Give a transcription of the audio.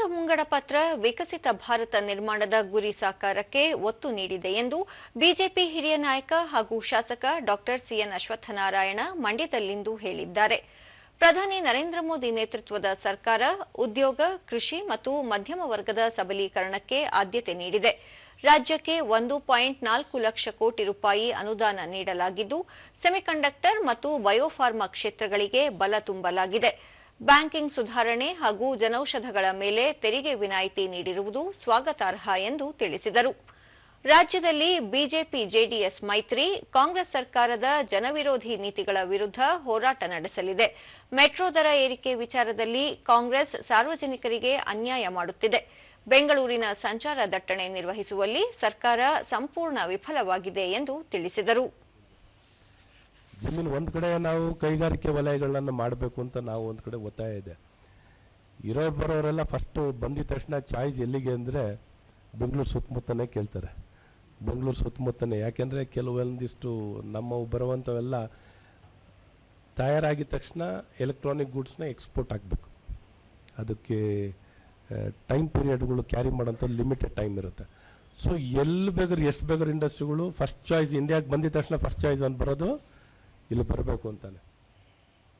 ಕೇಂದ್ರ ಮುಂಗಡ ಪತ್ರ ವಿಕಸಿತ ಭಾರತ ನಿರ್ಮಾಣದ ಗುರಿ ಸಾಕಾರಕ್ಕೆ ಒತ್ತು ನೀಡಿದೆ ಎಂದು ಬಿಜೆಪಿ ಹಿರಿಯ ನಾಯಕ ಹಾಗೂ ಶಾಸಕ ಡಾ ಸಿಎನ್ ಅಶ್ವತ್ಥನಾರಾಯಣ ಮಂಡ್ಯದಲ್ಲಿಂದು ಹೇಳಿದ್ದಾರೆ. ಪ್ರಧಾನಿ ನರೇಂದ್ರ ಮೋದಿ ನೇತೃತ್ವದ ಸರ್ಕಾರ ಉದ್ಯೋಗ, ಕೃಷಿ ಮತ್ತು ಮಧ್ಯಮ ವರ್ಗದ ಸಬಲೀಕರಣಕ್ಕೆ ಆದ್ಯತೆ ನೀಡಿದೆ. ರಾಜ್ಯಕ್ಕೆ 1.4 ಲಕ್ಷ ಕೋಟಿ ರೂಪಾಯಿ ಅನುದಾನ ನೀಡಲಾಗಿದ್ದು, ಸೆಮಿಕಂಡಕ್ಟರ್ ಮತ್ತು ಬಯೋಫಾರ್ಮಾ ಕ್ಷೇತ್ರಗಳಿಗೆ ಬಲ ತುಂಬಲಾಗಿದೆ. ಬ್ಯಾಂಕಿಂಗ್ ಸುಧಾರಣೆ ಹಾಗೂ ಜನೌಷಧಗಳ ಮೇಲೆ ತೆರಿಗೆ ವಿನಾಯಿತಿ ನೀಡಿರುವುದು ಸ್ವಾಗತಾರ್ಹ ಎಂದು ತಿಳಿಸಿದರು. ರಾಜ್ಯದಲ್ಲಿ ಬಿಜೆಪಿ-ಜೆಡಿಎಸ್ ಮೈತ್ರಿ ಕಾಂಗ್ರೆಸ್ ಸರ್ಕಾರದ ಜನವಿರೋಧಿ ನೀತಿಗಳ ವಿರುದ್ಧ ಹೋರಾಟ ನಡೆಸಲಿದೆ. ಮೆಟ್ರೋ ದರ ಏರಿಕೆ ವಿಚಾರದಲ್ಲಿ ಕಾಂಗ್ರೆಸ್ ಸಾರ್ವಜನಿಕರಿಗೆ ಅನ್ಯಾಯ ಮಾಡುತ್ತಿದೆ. ಬೆಂಗಳೂರಿನ ಸಂಚಾರ ದಟ್ಟಣೆ ನಿರ್ವಹಿಸುವಲ್ಲಿ ಸರ್ಕಾರ ಸಂಪೂರ್ಣ ವಿಫಲವಾಗಿದೆ ಎಂದು ತಿಳಿಸಿದರು. ಜಮೀನು ಒಂದು ಕಡೆ ನಾವು ಕೈಗಾರಿಕೆ ವಲಯಗಳನ್ನು ಮಾಡಬೇಕು ಅಂತ ನಾವು ಒಂದು ಕಡೆ ಒತ್ತಾಯ ಇದೆ. ಇರೋರು ಬರೋರೆಲ್ಲ ಫಸ್ಟ್ ಬಂದಿದ ತಕ್ಷಣ ಚಾಯ್ಸ್ ಎಲ್ಲಿಗೆ ಅಂದರೆ ಬೆಂಗಳೂರು ಸುತ್ತಮುತ್ತನೇ ಕೇಳ್ತಾರೆ. ಬೆಂಗಳೂರು ಸುತ್ತಮುತ್ತನೇ ಯಾಕೆಂದರೆ ಕೆಲವೊಂದಿಷ್ಟು ನಮ್ಮ ಬರುವಂಥವೆಲ್ಲ ತಯಾರಾಗಿದ ತಕ್ಷಣ ಎಲೆಕ್ಟ್ರಾನಿಕ್ ಗೂಡ್ಸ್ನ ಎಕ್ಸ್ಪೋರ್ಟ್ ಆಗಬೇಕು. ಅದಕ್ಕೆ ಟೈಮ್ ಪೀರಿಯಡ್ಗಳು ಕ್ಯಾರಿ ಮಾಡೋಂಥ ಲಿಮಿಟೆಡ್ ಟೈಮ್ ಇರುತ್ತೆ. ಸೊ ಎಲ್ಲಿ ಬೇಕಾದ್ರೆ ಎಷ್ಟು ಬೇಕಾದ್ರೆ ಇಂಡಸ್ಟ್ರಿಗಳು ಫಸ್ಟ್ ಚಾಯ್ಸ್ ಇಂಡಿಯಾಗೆ ಬಂದಿದ ತಕ್ಷಣ ಫಸ್ಟ್ ಚಾಯ್ಸ್ ಅಂತ ಬರೋದು ಇಲ್ಲಿ ಬರಬೇಕು ಅಂತಾನೆ.